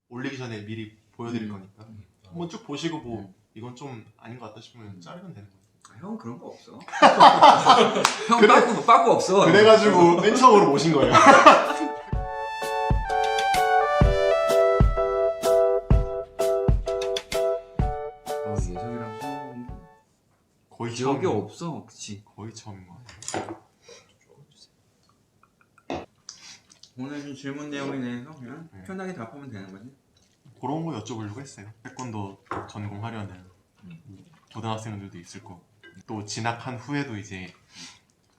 올리기 전에 미리 보여드릴 거니까 한번 쭉 보시고 뭐 이건 좀 아닌 것 같다 싶으면 자르면 되는 거예요. 형 그런 거 없어. 형 빠꾸 없어. 그래가지고 맨 처음으로 모신 거예요. 예석이랑 처음 거의 기억이 처음, 없어. 그치. 거의 처음인 것 같아요. 오늘 좀 질문 내용에 대해서 그냥 네. 편하게 답하면 되는 거지. 그런 거 여쭤보려고 했어요. 태권도 전공하려는 고등학생들도 있을 거고 또 진학한 후에도 이제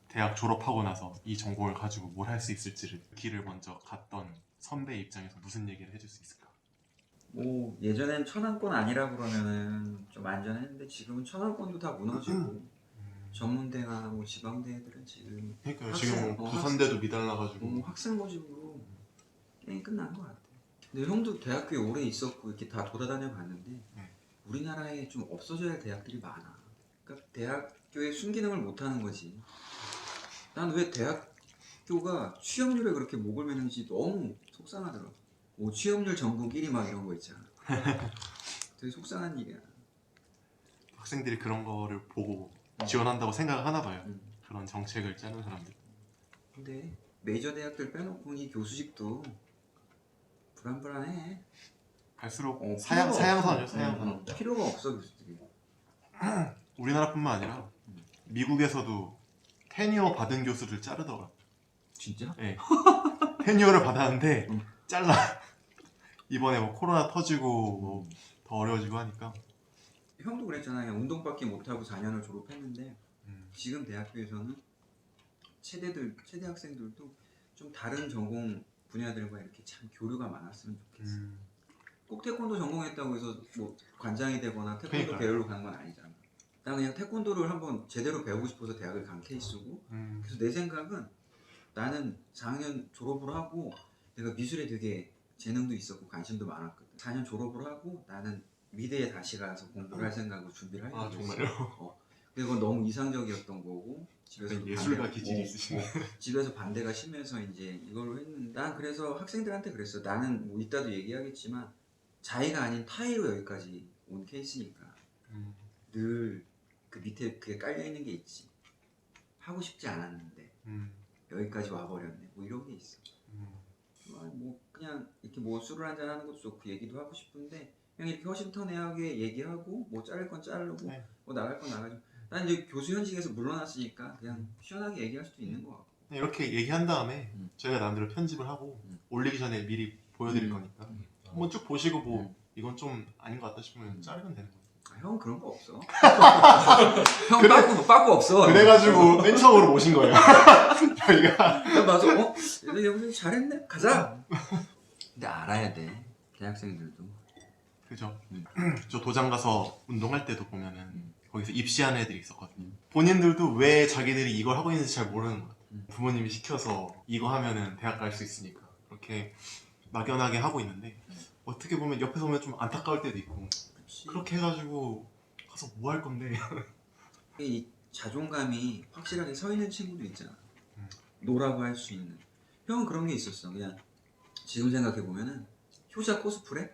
대학 졸업하고 나서 이 전공을 가지고 뭘 할 수 있을지를 길을 먼저 갔던 선배 입장에서 무슨 얘기를 해줄 수 있을까? 뭐 예전엔 천안권 아니라 그러면은 좀 안전했는데 지금은 천안권도 다 무너지고 전문대나 뭐 지방대들은 지금 그러니까요. 학생, 지금 부산대도 미달나가지고 학생 모집으로 게임 끝난 것 같아. 근데 형도 대학교에 오래 있었고 이렇게 다 돌아다녀 봤는데 우리나라에 좀 없어져야 할 대학들이 많아. 그러니까 대학교의 순기능을 못하는 거지. 난 왜 대학교가 취업률에 그렇게 목을 매는지 너무 속상하더라고. 뭐 취업률 전국 1위 막 이런 거 있잖아. 되게 속상한 일이야. 학생들이 그런 거를 보고 지원한다고 생각을 하나 봐요. 그런 정책을 짜는 사람들. 근데 메이저 대학들 빼놓고 이 교수직도 불안불안해. 갈수록 필요가 사양선이죠. 없어. 사양선. 필요가 없어 교수들이. 우리나라뿐만 아니라 미국에서도 테니어 받은 교수들 자르더라고요. 진짜? 네. 테니어를 받았는데 잘라. 이번에 뭐 코로나 터지고 뭐 더 어려워지고 하니까. 형도 그랬잖아요. 운동밖에 못하고 4년을 졸업했는데 지금 대학교에서는 체대 학생들도 좀 다른 전공 분야들과 이렇게 참 교류가 많았으면 좋겠어. 꼭 태권도 전공했다고 해서 뭐 관장이 되거나 태권도 그러니까요. 배우러 가는 건 아니잖아. 난 그냥 태권도를 한번 제대로 배우고 싶어서 대학을 간 케이스고 그래서 내 생각은 나는 4학년 졸업을 하고 내가 미술에 되게 재능도 있었고 관심도 많았거든. 4년 졸업을 하고 나는 미대에 다시 가서 공부를 할 생각으로 준비를 하려고 했어. 정말요? 근데 그건 너무 이상적이었던 거고 집에서 예술가 기질이 있으시네. 집에서 반대가 심해서 이제 이걸로 했는데 난 그래서 학생들한테 그랬어. 나는 뭐 이따도 얘기하겠지만 자의가 아닌 타의로 여기까지 온 케이스니까 늘 그 밑에 그게 깔려있는 게 있지. 하고 싶지 않았는데 여기까지 와버렸네 뭐 이런 게 있어. 뭐 그냥 이렇게 뭐 술을 한잔 하는 것도 좋고 얘기도 하고 싶은데 그냥 이렇게 허심탄회하게 얘기하고 뭐 자를 건 자르고 네. 뭐 나갈 건 나가죠. 난 이제 교수 현직에서 물러났으니까 그냥 시원하게 얘기할 수도 있는 것 같고. 이렇게 얘기한 다음에 저희가 나름대로 편집을 하고 올리기 전에 미리 보여드릴 거니까 한번 쭉 보시고 뭐 이건 좀 아닌 것 같다 싶으면 자르면 되는 거예요. 형 그런 거 없어. 형 빠꾸 없어. 그래가지고 맨 처음으로 모신 거예요. 저희가 나 봐서 여기 잘했네 가자. 근데 알아야 돼 대학생들도. 그죠. 저 도장 가서 운동할 때도 보면은 거기서 입시하는 애들이 있었거든요. 본인들도 왜 자기들이 이걸 하고 있는지 잘 모르는 것 같아요. 부모님이 시켜서 이거 하면은 대학 갈 수 있으니까 그렇게 막연하게 하고 있는데 어떻게 보면 옆에서 보면 좀 안타까울 때도 있고 그렇게 해가지고 가서 뭐 할 건데. 이 자존감이 확실하게 서 있는 친구도 있잖아. 노라고 할 수 있는. 형은 그런 게 있었어. 그냥 지금 생각해 보면은 효자 코스프레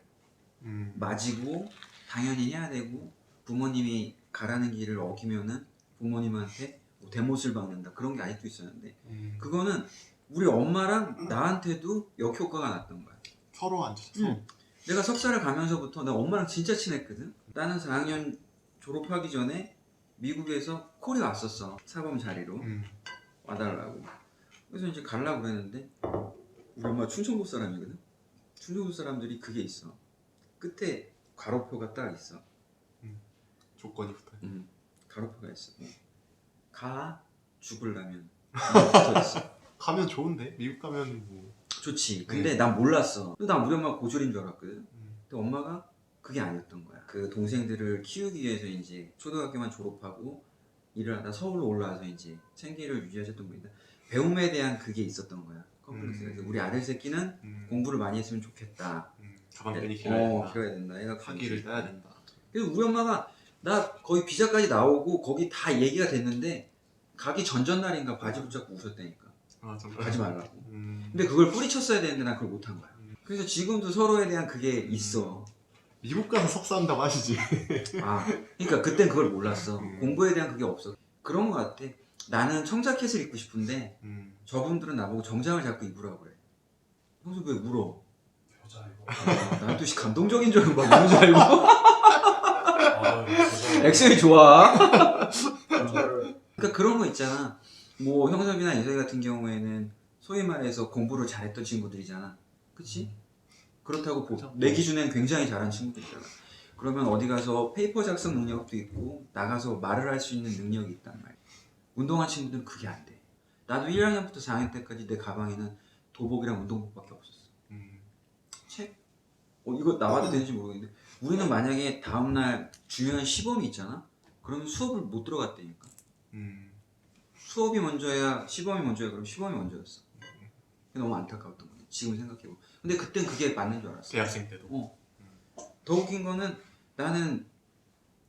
맞이고 당연히 해야 되고 부모님이 가라는 길을 어기면은 부모님한테 뭐 대못을 박는다 그런 게 아직도 있었는데 그거는 우리 엄마랑 나한테도 역효과가 났던 거야. 서로 안 좋죠. 내가 석사를 가면서부터 나 엄마랑 진짜 친했거든. 나는 4학년 졸업하기 전에 미국에서 콜이 왔었어. 사범 자리로 와달라고. 그래서 이제 가려고 그랬는데 우리 엄마 충청도 사람이거든. 충청도 사람들이 그게 있어. 끝에 가로표가 딱 있어. 조건이 붙어요. 가로표가 있어. 가 죽을라면 붙어 있어. 가면 좋은데 미국 가면 뭐 좋지. 근데 난 몰랐어. 난 우리 엄마가 고졸인 줄 알았거든. 근데 엄마가 그게 아니었던 거야. 그 동생들을 키우기 위해서 이제 초등학교만 졸업하고 일을 하다 서울로 올라와서 이제 생계를 유지하셨던 분인데 배움에 대한 그게 있었던 거야. 컴플렉스가. 그래서 우리 아들 새끼는 공부를 많이 했으면 좋겠다. 가방끈이 길어야 길어야 된다. 얘가 학위를 따야 된다. 그래서 우리 엄마가 나 거의 비자까지 나오고 거기 다 얘기가 됐는데 가기 전전날인가 바지 붙잡고 우셨다니까. 아 정말. 가지 말라고. 근데 그걸 뿌리쳤어야 되는데 난 그걸 못한 거야. 그래서 지금도 서로에 대한 그게 있어. 미국 가서 석사한다고 하시지. 아, 그러니까 그땐 그걸 몰랐어. 공부에 대한 그게 없어. 그런 거 같아. 나는 청자켓을 입고 싶은데 저분들은 나보고 정장을 자꾸 입으라고 그래. 형수 왜 울어? 여자 이거. 난 또 감동적인 줄 알고 막 우는 줄 알고. 여자. 액션이 좋아. 여자를. 그러니까 그런 거 있잖아. 뭐 형섭이나 예석이 같은 경우에는 소위 말해서 공부를 잘했던 친구들이잖아. 그치? 그렇다고 내 기준엔 굉장히 잘한 친구들이잖아. 그러면 어디 가서 페이퍼 작성 능력도 있고 나가서 말을 할 수 있는 능력이 있단 말이야. 운동한 친구들은 그게 안 돼. 나도 1학년부터 4학년 때까지 내 가방에는 도복이랑 운동복밖에 없었어. 책? 이거 나와도 되는지 모르겠는데 우리는 만약에 다음날 중요한 시범이 있잖아? 그러면 수업을 못 들어갔다니까. 수업이 먼저야 시범이 먼저야. 그럼 시범이 먼저였어. 그게 너무 안타까웠던 거야. 지금 생각해보면. 근데 그땐 그게 맞는 줄 알았어. 대학생 때도. 더 웃긴 거는 나는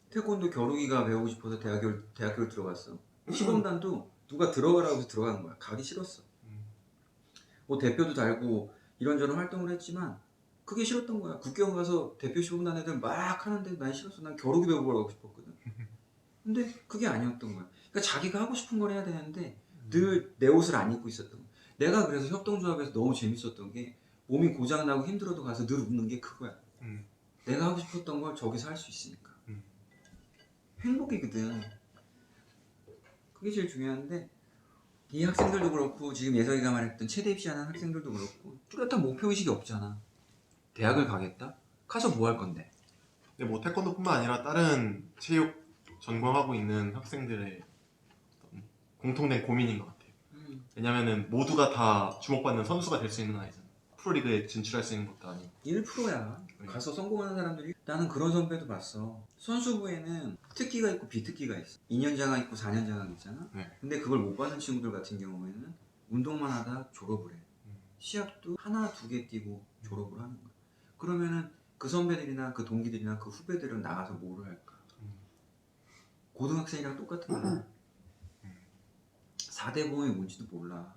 태권도 겨루기가 배우고 싶어서 대학교를 들어갔어. 시범단도 누가 들어가라고 해서 들어가는 거야. 가기 싫었어. 뭐 대표도 달고 이런저런 활동을 했지만 그게 싫었던 거야. 국경 가서 대표 시범단 애들 막 하는데 난 싫었어. 난 겨루기 배우고 가고 싶었거든. 근데 그게 아니었던 거야. 그러니까 자기가 하고 싶은 걸 해야 되는데 늘 내 옷을 안 입고 있었던 거야. 내가 그래서 협동조합에서 너무 재밌었던 게 몸이 고장나고 힘들어도 가서 늘 웃는 게 그거야. 내가 하고 싶었던 걸 저기서 할 수 있으니까. 행복이거든. 그게 제일 중요한데 이 학생들도 그렇고 지금 예석이가 말했던 체대 입시하는 학생들도 그렇고 뚜렷한 목표의식이 없잖아. 대학을 가겠다? 가서 뭐 할 건데? 근데 뭐 태권도뿐만 아니라 다른 체육 전공하고 있는 학생들의 어떤 공통된 고민인 것 같아요. 왜냐면은 모두가 다 주목받는 선수가 될 수 있는 건 아니잖아. 프로리그에 진출할 수 있는 것도 아니고. 1%야. 가서 성공하는 사람들이. 나는 그런 선배도 봤어. 선수부에는 특기가 있고 비특기가 있어. 2년 장학 있고 4년 장학 있잖아. 네. 근데 그걸 못 받는 친구들 같은 경우에는 운동만 하다 졸업을 해. 시합도 하나 두 개 뛰고 졸업을 하는 거야. 그러면은 그 선배들이나 그 동기들이나 그 후배들은 나가서 뭐를 할까? 고등학생이랑 똑같은 거야. 4대 보험이 뭔지도 몰라.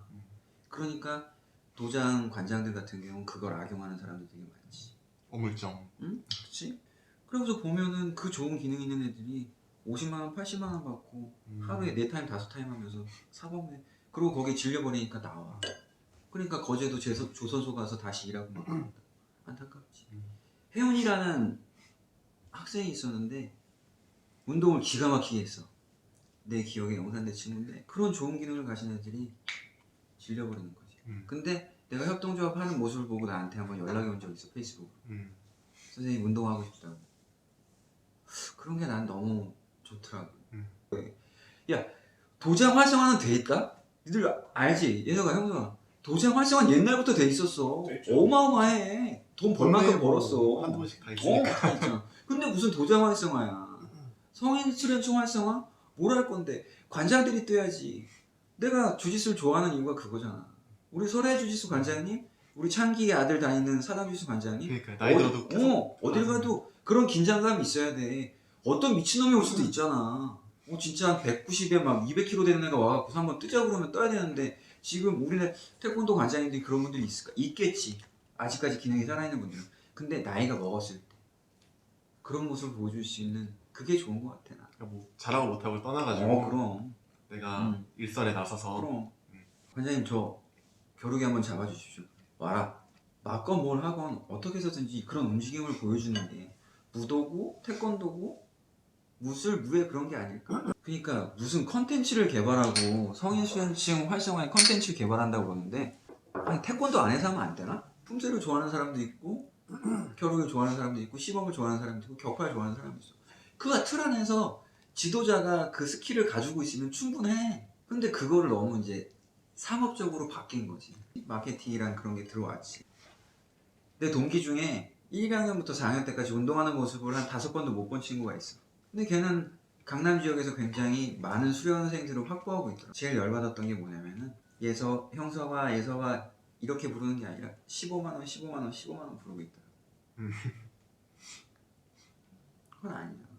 그러니까 도장 관장들 같은 경우는 그걸 악용하는 사람들 되게 많지. 어물쩡. 응? 그렇지? 그러면서 보면은 그 좋은 기능 있는 애들이 50만원, 80만원 받고 하루에 4타임, 5타임 하면서 사범해. 그리고 거기에 질려버리니까 나와. 그러니까 거제도 조선소 가서 다시 일하고 막 그런다. 안타깝지. 혜훈이라는 학생이 있었는데 운동을 기가 막히게 했어. 내 기억에 영산대 친구인데 그런 좋은 기능을 가진 애들이 질려버리는 거지. 근데 내가 협동조합 하는 모습을 보고 나한테 한번 연락이 온 적 있어. 페이스북으로. 선생님 운동하고 싶다고. 그런 게 난 너무 좋더라고. 야, 도장 활성화는 돼 있다? 니들 알지? 예서가 형수가 도장 활성화는 옛날부터 돼 있었어. 돼 있죠. 어마어마해. 돈 벌만큼 뭐 벌었어. 한두 번씩 다 있으니까. 다 있잖아. 근데 무슨 도장 활성화야. 성인 수련총 활성화? 뭘 할 건데? 관장들이 떠야지. 내가 주짓수를 좋아하는 이유가 그거잖아. 우리 설해 주짓수 관장님, 우리 창기의 아들 다니는 사단 주짓수 관장님, 그러니까 나이 들어도 계속 어딜 가도 그런 긴장감이 있어야 돼. 어떤 미친놈이 올 수도 있잖아. 진짜 한 190에 막 200kg 되는 애가 와갖고 한번 뜨자 그러면 떠야 되는데 지금 우리네 태권도 관장님들이 그런 분들이 있을까? 있겠지. 아직까지 기능이 살아있는 분들은. 근데 나이가 먹었을 때 그런 모습을 보여줄 수 있는 그게 좋은 것 같아 나. 그러니까 뭐 잘하고 못하고 떠나가지고 그럼. 내가 일선에 나서서 그럼. 관장님 저 겨루기 한번 잡아주십시오. 와라. 맞건 뭘 하건 어떻게 해서든지 그런 움직임을 보여주는 게 무도고 태권도고 무술 무에 그런 게 아닐까? 그러니까 무슨 컨텐츠를 개발하고 성인 수련층 활성화에 컨텐츠를 개발한다고 그러는데 아니 태권도 안에서 하면 안 되나? 품새를 좋아하는 사람도 있고 겨루기를 좋아하는 사람도 있고 시범을 좋아하는 사람도 있고 격파를 좋아하는 사람도 있어. 그 틀 안에서 지도자가 그 스킬을 가지고 있으면 충분해. 근데 그거를 너무 이제 상업적으로 바뀐 거지. 마케팅이란 그런 게 들어왔지. 내 동기 중에 1학년부터 4학년 때까지 운동하는 모습을 한 5번도 못 본 친구가 있어. 근데 걔는 강남 지역에서 굉장히 많은 수련생들을 확보하고 있더라. 제일 열받았던 게 뭐냐면은 형서가 예서가 이렇게 부르는 게 아니라 15만원, 15만원, 15만원 부르고 있더라. 그건 아니야.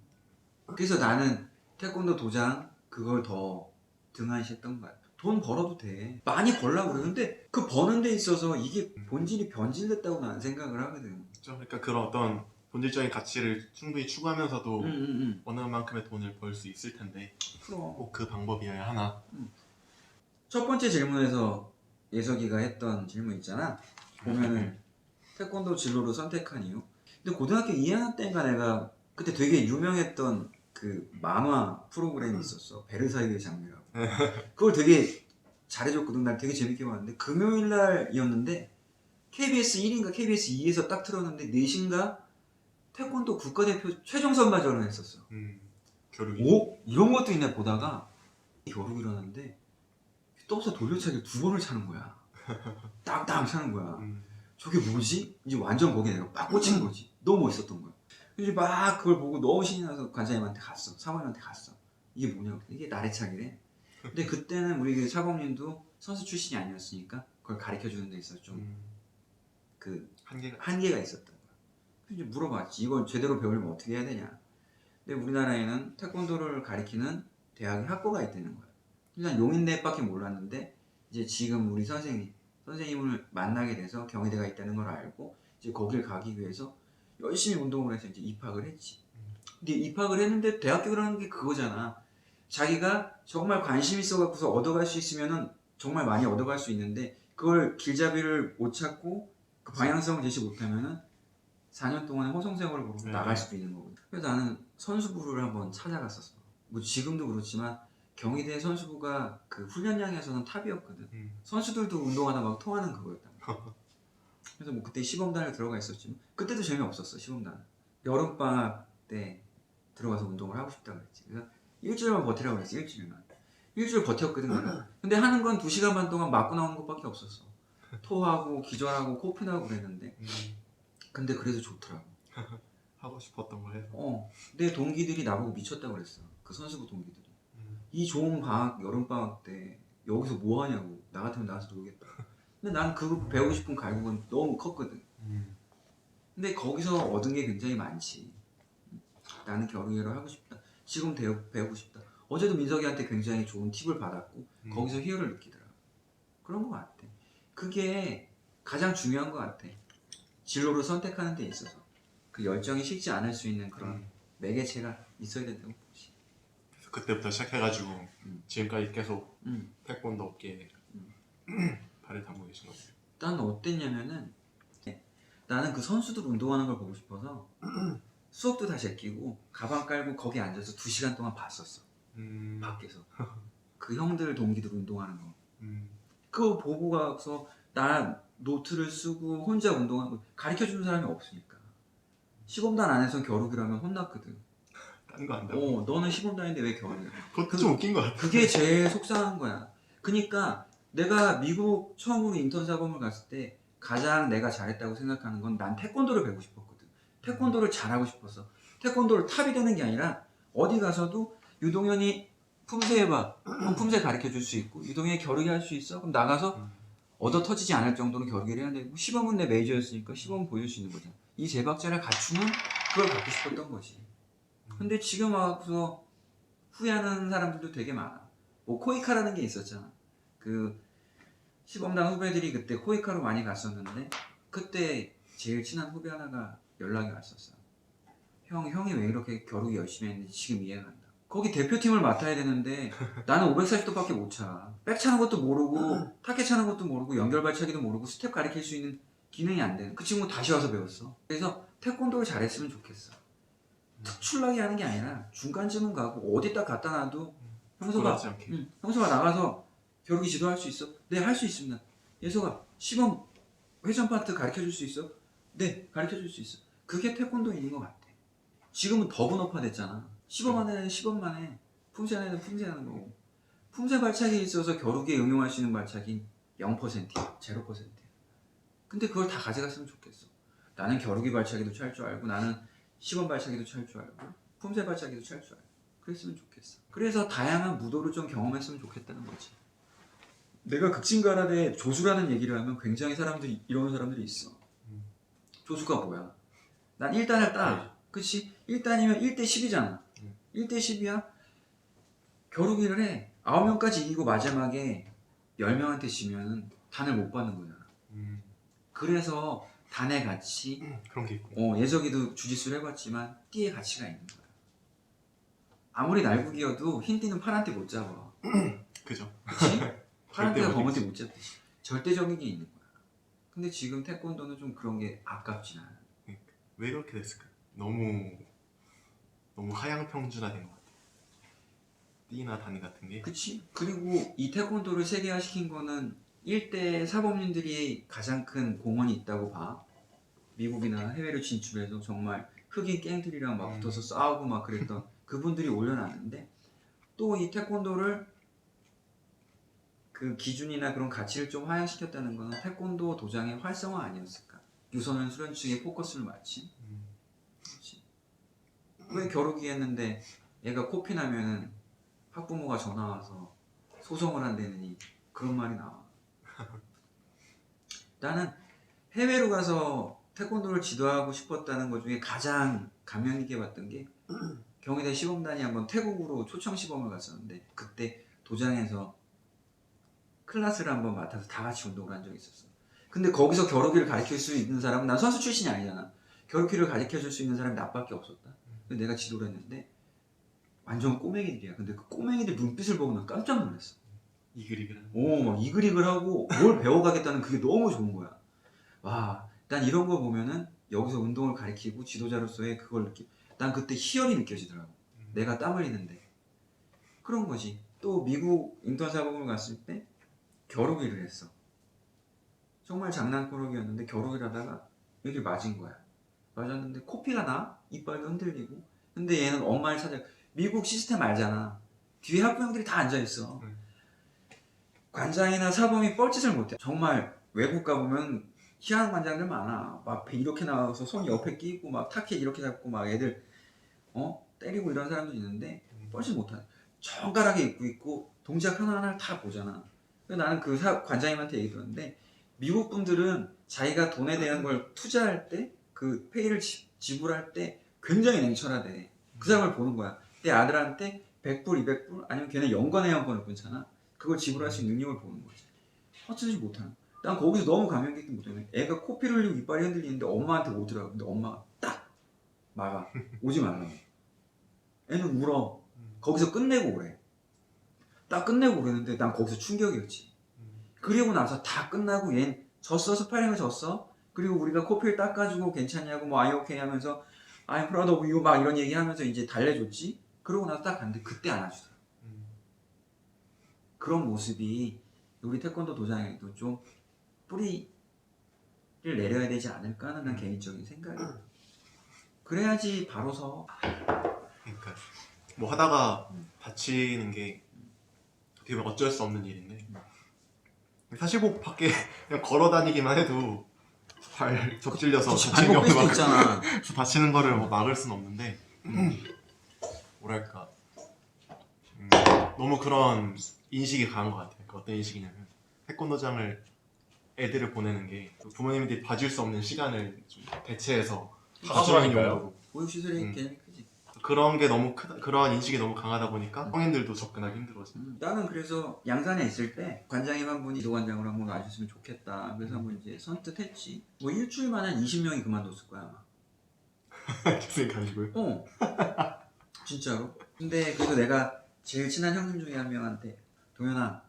그래서 나는 태권도 도장 그걸 더 등한시했던 거야. 돈 벌어도 돼. 많이 벌려고 그러는데 그 버는 데 있어서 이게 본질이 변질됐다고 나는 생각을 하거든. 그렇죠? 그러니까 그런 어떤 본질적인 가치를 충분히 추구하면서도 어느 만큼의 돈을 벌 수 있을 텐데 그럼. 꼭 그 방법이어야 하나. 첫 번째 질문에서 예석이가 했던 질문 있잖아. 보면은 태권도 진로로 선택한 이유. 근데 고등학교 2학년 때인가 내가 그때 되게 유명했던 그 만화 프로그램이 있었어. 베르사유의 장미라고. 그걸 되게 잘해줬거든. 난 되게 재밌게 봤는데 금요일 날이었는데 KBS 1인가 KBS 2에서 딱 틀었는데 4시인가 태권도 국가대표 최종 선발전을 했었어. 교육이. 오? 이런 것도 있네 보다가 겨루기 일어났는데 떠서 돌려차기를 2번을 차는 거야. 땅땅 차는 거야. 저게 뭐지? 이제 완전 거기에 내가 빡 꽂힌 거지. 너무 멋있었던 거야. 이제 막 그걸 보고 너무 신이 나서 관장님한테 갔어. 사모님한테 갔어. 이게 뭐냐고. 이게 나래차기래. 근데 그때는 우리 그 사범님도 선수 출신이 아니었으니까 그걸 가르쳐 주는 데 있어서 좀 그 한계가 있었던 거야. 그래서 이제 물어봤지. 이걸 제대로 배우려면 어떻게 해야 되냐. 근데 우리나라에는 태권도를 가리키는 대학이 학과가 있다는 거야. 일단 용인대밖에 몰랐는데 이제 지금 우리 선생님을 만나게 돼서 경희대가 있다는 걸 알고 이제 거길 가기 위해서 열심히 운동을 해서 이제 입학을 했지. 근데 입학을 했는데 대학교라는 게 그거잖아. 자기가 정말 관심 있어갖고서 얻어갈 수 있으면은 정말 많이 얻어갈 수 있는데 그걸 길잡이를 못 찾고 그 방향성을 제시 못하면은 4년 동안의 호송세월을 보고 나갈 수도 있는 거거든. 그래서 나는 선수부를 한번 찾아갔었어. 뭐 지금도 그렇지만 경희대 선수부가 그 훈련량에서는 탑이었거든. 선수들도 운동하다 막 통하는 그거였단 말이야. 그래서 뭐 그때 시범단에 들어가 있었지만 그때도 재미없었어. 시범단 여름방학 때 들어가서 운동을 하고 싶다 그랬지. 그래서 일주일만 버티라고 그랬지. 일주일 버텼거든 내가. 근데 하는 건 2시간 반 동안 맞고 나오는 것밖에 없었어. 토하고 기절하고 코피나고 그랬는데 근데 그래도 좋더라고. 하고 싶었던 걸 해서. 내 동기들이 나보고 미쳤다고 그랬어. 그 선수부 동기들이. 이 좋은 방학, 여름방학 때 여기서 뭐 하냐고. 나 같으면 나가서 놀겠다. 근데 난 그거 배우고 싶은 갈구는 너무 컸거든. 근데 거기서 얻은 게 굉장히 많지. 나는 겨루기를 하고 싶다. 지금 배우고 싶다. 어제도 민석이한테 굉장히 좋은 팁을 받았고 거기서 희열을 느끼더라. 그런 거 같아. 그게 가장 중요한 거 같아. 진로를 선택하는 데 있어서 그 열정이 식지 않을 수 있는 그런 매개체가 있어야 된다고 보지. 그래서 그때부터 시작해가지고 지금까지 계속 태권도 업계에 발을 담고 계신 거죠. 난 어땠냐면은 나는 그 선수들 운동하는 걸 보고 싶어서 수업도 다 제끼고 가방 깔고 거기 앉아서 2시간 동안 봤었어. 밖에서 그 형들 동기들 운동하는 거 그거 보고 가서 나 노트를 쓰고 혼자 운동하고 가르쳐주는 사람이 없으니까. 시범단 안에서 겨루기라면 혼났거든. 딴 거 안다고? 너는 시범단인데 왜 겨루기야? 그것도 좀 웃긴 것 같아. 그게 제일 속상한 거야. 그니까 내가 미국 처음으로 인턴 사범을 갔을 때 가장 내가 잘했다고 생각하는 건 난 태권도를 배우고 싶었거든. 태권도를 잘하고 싶었어. 태권도를 탑이 되는 게 아니라 어디 가서도 유동현이 품새 해봐. 그럼 품새 가르쳐줄 수 있고 유동현이 겨루기 할 수 있어? 그럼 나가서 얻어 터지지 않을 정도로 겨루기를 해야 되고 시범은 내 메이저였으니까 시범은 보여줄 수 있는 거잖아. 이 세 박자를 갖추면 그걸 갖고 싶었던 거지. 근데 지금 와서 후회하는 사람들도 되게 많아. 뭐 코이카라는 게 있었잖아. 그 시범단 후배들이 그때 코이카로 많이 갔었는데 그때 제일 친한 후배 하나가 연락이 왔었어. 형이 왜 이렇게 겨루기 열심히 했는지 지금 이해가 간다. 거기 대표팀을 맡아야 되는데 나는 540도밖에 못 차. 백 차는 것도 모르고 타켓 차는 것도 모르고 연결발차기도 모르고 스텝 가르칠 수 있는 기능이 안 되는 그 친구 다시 와서 배웠어. 그래서 태권도를 잘했으면 좋겠어. 특출나게 하는 게 아니라 중간쯤은 가고 어디 딱 갖다 놔도 형서가 형서가 나가서 겨루기 지도할 수 있어? 네, 할 수 있습니다. 예서가 시범 회전 파트 가르쳐줄 수 있어? 네, 가르쳐줄 수 있어. 그게 태권도인 것 같아. 지금은 더 분업화됐잖아. 시범 안에는 시범만 해. 품새 안에는 품새 하는 거고. 품새 발차기에 있어서 겨루기에 응용할 수 있는 발차기 0%야. 0%야. 근데 그걸 다 가져갔으면 좋겠어. 나는 겨루기 발차기도 찰 줄 알고 나는 시범 발차기도 찰 줄 알고 품새 발차기도 찰 줄 알고 그랬으면 좋겠어. 그래서 다양한 무도를 좀 경험했으면 좋겠다는 거지. 내가 극진가라데 조수라는 얘기를 하면 굉장히 이러는 사람들이 있어. 조수가 뭐야? 난 1단을 따. 그치? 1단이면 1대 10이잖아. 1대 10이야? 겨루기를 해. 9명까지 이기고 마지막에 10명한테 지면은 단을 못 받는 거잖아. 그래서 단의 가치, 그런 게 있고. 예석이도 주짓수를 해봤지만 띠의 가치가 있는 거야. 아무리 날국이어도 흰 띠는 파란 띠 못 잡아. 그죠? 그치? 파란 띠가 절대 검은 못 띠 못 잡듯이 절대적인 게 있는 거야. 근데 지금 태권도는 좀 그런 게 아깝진 않아. 왜 그렇게 됐을까? 너무 하향 평준화된 것 같아. 띠나 단 같은 게. 그치? 그리고 이 태권도를 세계화시킨 거는 일대 사범님들이 가장 큰 공헌이 있다고 봐. 미국이나 해외로 진출해서 정말 흑인 갱들이랑 막 붙어서 싸우고 막 그랬던 그분들이 올려놨는데, 또 이 태권도를 그 기준이나 그런 가치를 좀 하향시켰다는 거는 태권도 도장의 활성화 아니었을까? 유소년 수련층에 포커스를 맞춘. 그렇지. 왜 겨루기 했는데 얘가 코피 나면은 학부모가 전화 와서 소송을 한다느니 그런 말이 나와. 나는 해외로 가서 태권도를 지도하고 싶었다는 것 중에 가장 감명 깊게 봤던 게 경희대 시범단이 한번 태국으로 초청 시범을 갔었는데, 그때 도장에서 클래스를 한번 맡아서 다 같이 운동을 한 적이 있었어. 근데 거기서 겨루기를 가르칠 수 있는 사람은, 난 선수 출신이 아니잖아. 겨루기를 가르쳐 줄 수 있는 사람이 나밖에 없었다. 근데 내가 지도를 했는데 완전 꼬맹이들이야. 근데 그 꼬맹이들 눈빛을 보고 난 깜짝 놀랐어. 이글이글. 막 이글이글 하고 뭘 배워가겠다는 그게 너무 좋은 거야. 와, 난 이런 거 보면은 여기서 운동을 가르치고 지도자로서의 그걸 난 그때 희열이 느껴지더라고. 내가 땀 흘리는데. 그런 거지. 또 미국 인턴사범을 갔을 때 겨루기를 했어. 정말 장난꾸러기였는데 겨루기를 하다가 여기 맞은 거야. 맞았는데 코피가 나? 이빨도 흔들리고. 근데 얘는 엄마를 찾아. 미국 시스템 알잖아. 뒤에 학부형들이 다 앉아있어. 관장이나 사범이 뻘짓을 못해. 정말 외국 가보면 희한한 관장들 많아. 막 이렇게 나와서 손 옆에 끼고 막 타켓 이렇게 잡고 막 애들 때리고 이런 사람도 있는데 뻘짓 못하네. 정갈하게 입고 있고 동작 하나하나를 다 보잖아. 그래서 나는 그 관장님한테 얘기 들었는데, 미국 분들은 자기가 돈에 대한 걸 투자할 때, 그 페이를 지불할 때 굉장히 냉철하대. 그 사람을 보는 거야. 내 아들한테 100불, 200불 아니면 걔네 연간회원권을 끊잖아. 그걸 지불할 수 있는 능력을 보는 거지. 어쩌지 못하는. 난 거기서 너무 감명 깊게 못하네. 애가 코피를 흘리고 이빨이 흔들리는데 엄마한테 오더라고. 근데 엄마가 딱 막아. 오지 말라고. 애는 울어. 거기서 끝내고 그래. 딱 끝내고 그랬는데 난 거기서 충격이었지. 그리고 나서 다 끝나고 얜 졌어. 스파링을 졌어. 그리고 우리가 코피를 닦아주고 괜찮냐고 뭐 아이 오케이 하면서 I'm proud of you 막 이런 얘기 하면서 이제 달래줬지. 그러고 나서 딱 갔는데 그때 안아주더라. 그런 모습이 우리 태권도 도장에도 좀 뿌리를 내려야 되지 않을까 하는 난 개인적인 생각이야. 그래야지 바로 서. 그러니까 뭐 하다가 다치는 게 어떻게 보면 어쩔 수 없는 일인데, 사실 뭐 밖에 그냥 걸어 다니기만 해도 발 접질려서 다치는 발목 뺄 경우가 수도 있잖아. 다치는 거를 뭐 막을 수는 없는데, 뭐랄까, 너무 그런 인식이 강한 것 같아요. 그러니까 어떤 인식이냐면, 태권도장을 애들을 보내는 게 부모님들이 봐줄 수 없는 시간을 좀 대체해서 봐주는 용도로, 보육시설이 개념이 크지. 그런 게 너무 크다, 그런 인식이 너무 강하다 보니까 성인들도 접근하기 힘들어져. 나는 그래서 양산에 있을 때 관장님 한 분이 지도관장으로 한번 와주시면 좋겠다. 그래서 한번 이제 선뜻했지. 뭐 일주일 만에 한 20명이 그만뒀을 거야 아마. 교수님 가지고요. 진짜로. 근데 그래서 내가 제일 친한 형님 중에 한 명한테, 동현아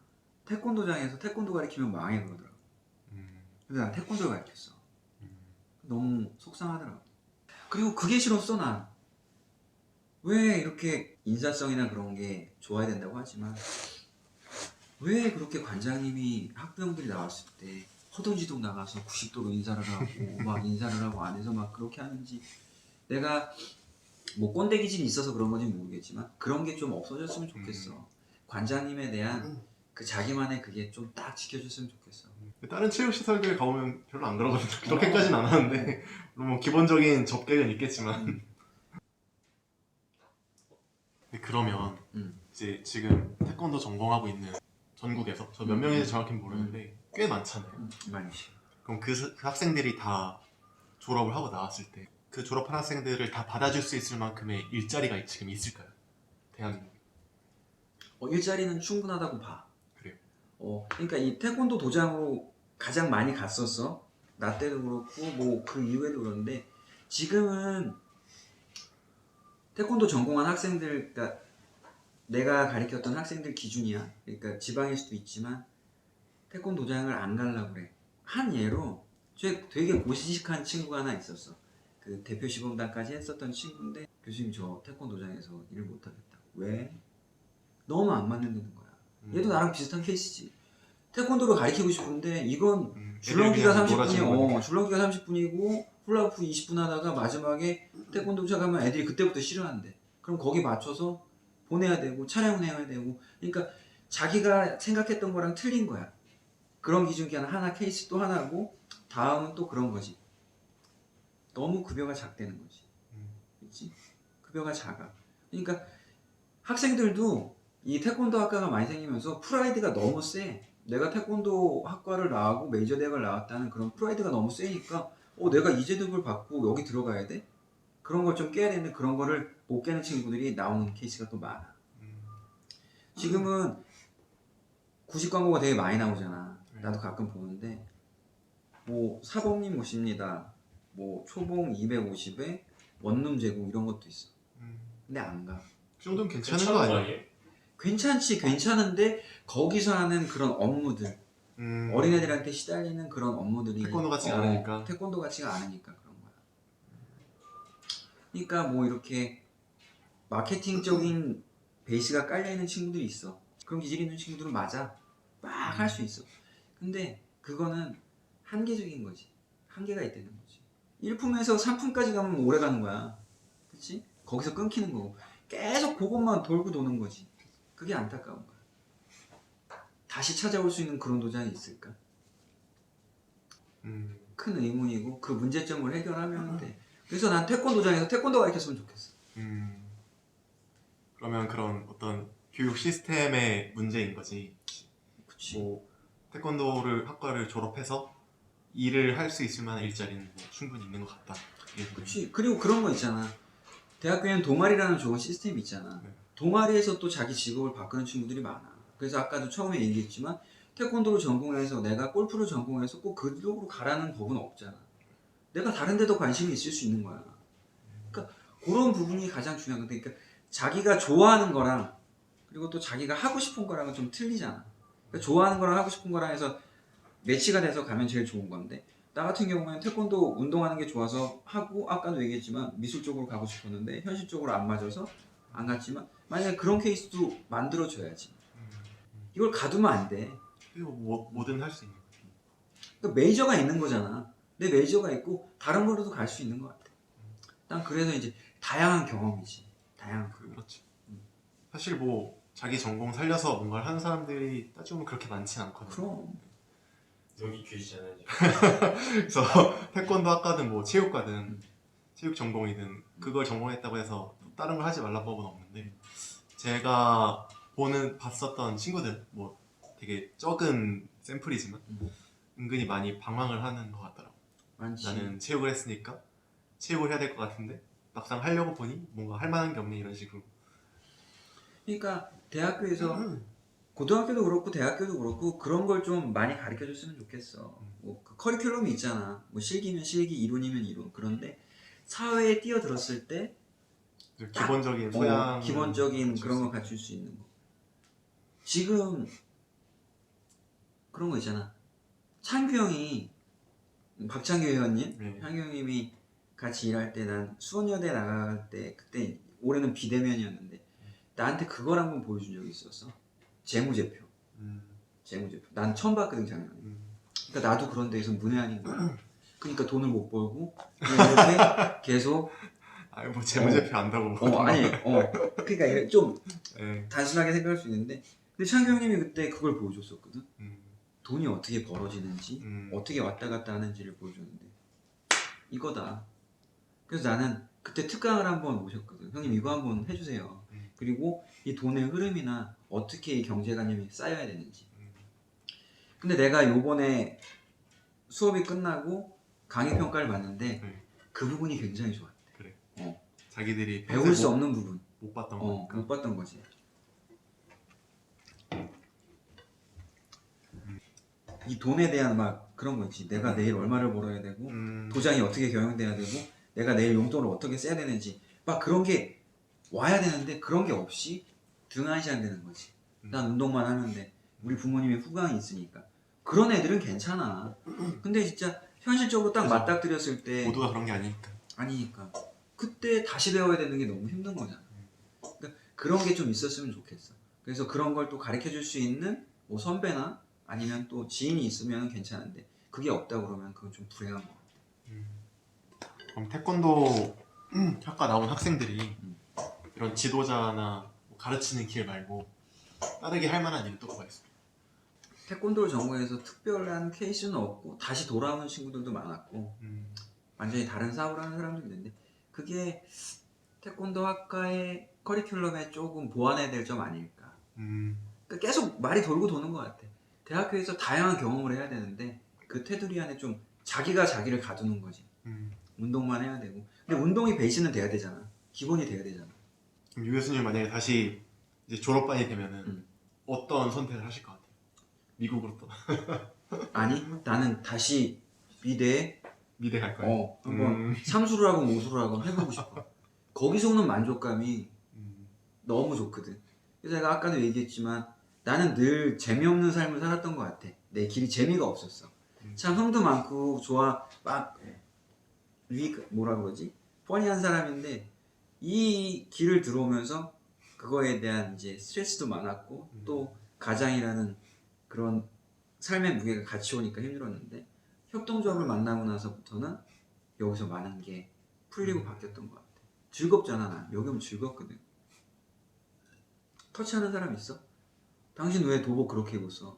태권도장에서 태권도 가르치면 망해 그러더라고. 그래서 난 태권도 가르쳤어. 너무 속상하더라고. 그리고 그게 싫었어 난. 왜 이렇게 인사성이나 그런 게 좋아야 된다고 하지만 왜 그렇게 관장님이 학부형들이 나왔을 때 허둥지둥 나가서 90도로 인사를 하고 막 인사를 하고 안에서 막 그렇게 하는지. 내가 뭐 꼰대 기질이 있어서 그런 건지 모르겠지만 그런 게 좀 없어졌으면 좋겠어. 관장님에 대한 그 자기만의 그게 좀 딱 지켜줬으면 좋겠어. 다른 체육시설들 가보면 별로 안 그러거든요. 그렇게까지는 안 하는데 뭐 기본적인 접객은 있겠지만. 그러면 이제 지금 태권도 전공하고 있는 전국에서 저 몇 명인지 정확히 모르는데 꽤 많잖아요. 많지. 그럼 그 학생들이 다 졸업을 하고 나왔을 때 그 졸업한 학생들을 다 받아줄 수 있을 만큼의 일자리가 지금 있을까요? 대한민국에. 일자리는 충분하다고 봐. 그래요? 그러니까 이 태권도 도장으로 가장 많이 갔었어. 나 때도 그렇고 뭐 그 이후에도 그런데 지금은 태권도 전공한 학생들, 그러니까 내가 가르쳤던 학생들 기준이야. 그러니까 지방일 수도 있지만 태권도 도장을 안 가려고 그래. 한 예로 되게 고지식한 친구가 하나 있었어. 그 대표 시범단까지 했었던 친구인데 교수님 저 태권도 도장에서 일을 못하겠다. 왜? 너무 안 맞는다는 거야. 얘도 나랑 비슷한 케이스지. 태권도를 가르치고 싶은데 이건 줄넘기가 애들 그냥 놀아주는 30분이고 줄넘기가 30분이고 훌라후프 20분 하다가 마지막에 태권도 시작하면 애들이 그때부터 싫어한대. 그럼 거기 맞춰서 보내야 되고 촬영을 해야 되고 그러니까 자기가 생각했던 거랑 틀린 거야. 그런 기준 중에 하나 케이스 또 하나고 다음은 또 그런 거지. 너무 급여가 작다는 거지. 그렇지? 급여가 작아. 그러니까 학생들도 이 태권도 학과가 많이 생기면서 프라이드가 너무 세. 내가 태권도 학과를 나오고 메이저 대학을 나왔다는 그런 프라이드가 너무 세니까 내가 이 제도를 받고 여기 들어가야 돼? 그런 걸 좀 깨야 되는데 그런 거를 못 깨는 친구들이 나오는 케이스가 또 많아. 지금은 구식 광고가 되게 많이 나오잖아. 나도 가끔 보는데 뭐 사범님 모십니다. 뭐 초봉 250에 원룸 제공 이런 것도 있어. 근데 안 가. 그 정도는 괜찮은 거 아니야? 괜찮지 괜찮은데 거기서 하는 그런 업무들 어린애들한테 시달리는 그런 업무들이 태권도 같지가 않으니까. 태권도 같지가 않으니까 그런 거야. 그러니까 뭐 이렇게 마케팅적인 베이스가 깔려있는 친구들이 있어. 그런 기질이 있는 친구들은 맞아 막 할 수 있어. 근데 그거는 한계적인 거지. 한계가 있다는 거지. 1품에서 3품까지 가면 오래 가는 거야. 그치? 거기서 끊기는 거고 계속 그것만 돌고 도는 거지. 그게 안타까운 거야. 다시 찾아올 수 있는 그런 도장이 있을까? 큰 의문이고 그 문제점을 해결하면 돼. 그래서 난 태권도장에서 태권도 가르쳤으면 좋겠어. 그러면 그런 어떤 교육 시스템의 문제인 거지. 그치. 뭐 태권도를 학과를 졸업해서 일을 할 수 있을 만한 일자리는 뭐 충분히 있는 것 같다. 그치. 그리고 그런 거 있잖아. 대학교에는 동아리라는 좋은 시스템이 있잖아. 네. 동아리에서 또 자기 직업을 바꾸는 친구들이 많아. 그래서 아까도 처음에 얘기했지만 태권도를 전공해서 내가 골프를 전공해서 꼭 그쪽으로 가라는 법은 없잖아. 내가 다른 데도 관심이 있을 수 있는 거야. 그러니까 그런 부분이 가장 중요한 건데 그러니까 자기가 좋아하는 거랑 그리고 또 자기가 하고 싶은 거랑은 좀 틀리잖아. 그러니까 좋아하는 거랑 하고 싶은 거랑 해서 매치가 돼서 가면 제일 좋은 건데 나 같은 경우에는 태권도 운동하는 게 좋아서 하고 아까도 얘기했지만 미술 쪽으로 가고 싶었는데 현실적으로 안 맞아서 안 갔지만 만약에 그런 케이스도 만들어줘야지. 이걸 가두면 안 돼. 그리고 뭐든 할 수 있는 거지. 그러니까 메이저가 있는 거잖아. 내 메이저가 있고 다른 거로도 갈 수 있는 것 같아. 난 그래서 이제 다양한 경험이지. 다양한 그렇지. 사실 뭐 자기 전공 살려서 뭔가를 하는 사람들이 따지고 보면 그렇게 많지 않거든. 그럼. 여기 계시잖아요. 그래서 태권도 학과든 뭐 체육과든 체육 전공이든 그걸 전공했다고 해서 다른 걸 하지 말라 법은 없는데 제가 봤었던 친구들 뭐 되게 적은 샘플이지만 은근히 많이 방황을 하는 것 같더라고. 많지. 나는 체육을 했으니까 체육을 해야 될 것 같은데 막상 하려고 보니 뭔가 할 만한 게 없네 이런 식으로. 그러니까 대학교에서 고등학교도 그렇고 대학교도 그렇고 그런 걸 좀 많이 가르쳐줬으면 좋겠어. 뭐그 커리큘럼이 있잖아. 뭐 실기면 실기, 이론이면 이론. 그런데 사회에 뛰어들었을 때 기본적인 소양, 기본적인 그런 걸 갖출 수 있는 거. 지금 그런 거 있잖아. 창규 형이 박창규 의원님, 네. 창규 형님이 같이 일할 때 난 수원여대 나갈 때 그때 올해는 비대면이었는데 나한테 그걸 한번 보여준 적이 있었어. 재무제표. 재무제표. 난 처음 봤거든 작년에. 그러니까 나도 그런 데에서 문외한인 거야. 그러니까 돈을 못 벌고 이렇게 계속 아니 뭐 재무제표 안다고. 그러니까 이게 좀 네. 단순하게 생각할 수 있는데 근데 창규 형님이 그때 그걸 보여줬었거든. 돈이 어떻게 벌어지는지 어떻게 왔다 갔다 하는지를 보여줬는데 이거다. 그래서 나는 그때 특강을 한번 모셨거든. 형님 이거 한번 해주세요. 그리고 이 돈의 흐름이나 어떻게 이 경제관념이 쌓여야 되는지. 근데 내가 요번에 수업이 끝나고 강의 평가를 봤는데 그 부분이 굉장히 좋았대. 그래. 자기들이 배울 수 없는 부분. 못 봤던 거니까. 못 봤던 거지. 이 돈에 대한 막 그런 거 있지. 내가 내일 얼마를 벌어야 되고 도장이 어떻게 경영돼야 되고 내가 내일 용돈을 어떻게 써야 되는지 막 그런 게 와야 되는데 그런 게 없이 등한시한되는 거지. 난 운동만 하는데 우리 부모님이 후광이 있으니까 그런 애들은 괜찮아. 근데 진짜 현실적으로 딱 맞닥뜨렸을 때 모두가 그런 게 아니니까. 아니니까 그때 다시 배워야 되는 게 너무 힘든 거잖아. 그러니까 그런 게 좀 있었으면 좋겠어. 그래서 그런 걸 또 가르쳐 줄 수 있는 뭐 선배나 아니면 또 지인이 있으면 괜찮은데 그게 없다 그러면 그건 좀 불행한 거 같아. 그럼 태권도 학과 나온 학생들이 이런 지도자나 뭐 가르치는 길 말고 다르게 할 만한 일이 또 뭐가 있어요? 태권도를 전공해서 특별한 케이스는 없고 다시 돌아오는 친구들도 많았고 완전히 다른 사고를 하는 사람도 있는데 그게 태권도 학과의 커리큘럼에 조금 보완해야 될 점 아닐까. 그러니까 계속 말이 돌고 도는 것 같아. 대학교에서 다양한 경험을 해야 되는데 그 테두리 안에 좀 자기가 자기를 가두는 거지. 운동만 해야 되고 근데 운동이 베이스는 돼야 되잖아. 기본이 돼야 되잖아. 그럼 유 교수님 만약에 다시 이제 졸업반이 되면은 어떤 선택을 하실 것 같아요? 미국으로 또 아니 나는 다시 미대에 미대 갈 거예요? 한번 삼수를 하고 모수를 하고 해보고 싶어. 거기서 오는 만족감이 너무 좋거든. 그래서 내가 아까도 얘기했지만 나는 늘 재미없는 삶을 살았던 것 같아. 내 길이 재미가 없었어. 참 흥도 많고 좋아 막 뭐라 그러지? 뻔히한 사람인데 이 길을 들어오면서 그거에 대한 이제 스트레스도 많았고 또 가장이라는 그런 삶의 무게가 같이 오니까 힘들었는데 협동조합을 만나고 나서부터는 여기서 많은 게 풀리고 바뀌었던 것 같아. 즐겁잖아. 난 여기 오면 즐겁거든. 터치하는 사람 있어? 당신 왜 도복 그렇게 입었어?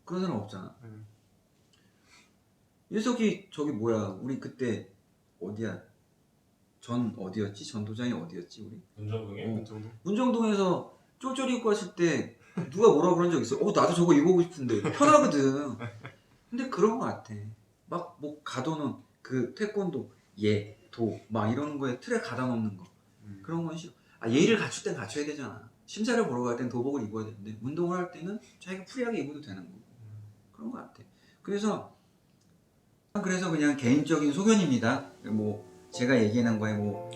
그런 사람 없잖아. 일석이 저기 뭐야 우리 그때 어디야 전 어디였지? 전 도장이 어디였지 우리? 문정동에? 정도? 문정동에서 쫄쫄이 입고 왔을 때 누가 뭐라 그런 적 있어? 나도 저거 입어보고 싶은데 편하거든. 근데 그런 거 같아. 막 뭐 가도는 그 태권도 도 막 이런 거에 틀에 가다 놓는 거 그런 건 싫어. 예의를 갖출 땐 갖춰야 되잖아. 심사를 보러 갈 땐 도복을 입어야 되는데 운동을 할 때는 자기가 프리하게 입어도 되는 거고 그런 거 같아. 그래서 그냥 개인적인 소견입니다. 뭐 제가 얘기하는 거에 뭐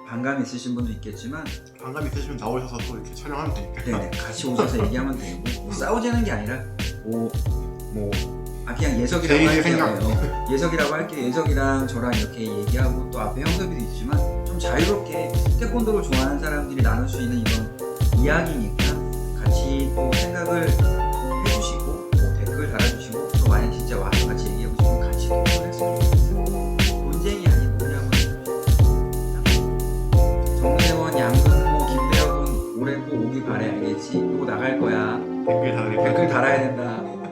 반감이 있으신 분도 있겠지만 반감 있으시면 나오셔서 또 이렇게 촬영하면 되니까. 네, 같이 오셔서 얘기하면 되고 뭐 싸우자는 게 아니라 그냥 예석이라고 개인의 할게요. 예석이라고 할게요. 예석이랑 저랑 이렇게 얘기하고 또 앞에 형섭이도 있지만 좀 자유롭게 태권도를 좋아하는 사람들이 나눌 수 있는 이런 이야기니까 같이 또 생각을 해주시고 뭐 댓글 달아주시고 또 만약 진짜 와서 같이 얘기하고 싶으면 같이 토론을 했으면 좋겠어요. 논쟁이 아닌 뭐냐면 정세원, 양근모, 김대혁은 올해 꼭 오기 바래 알겠지? 이거 나갈 거야. 댓글 달아야 댓글 달아야 된다.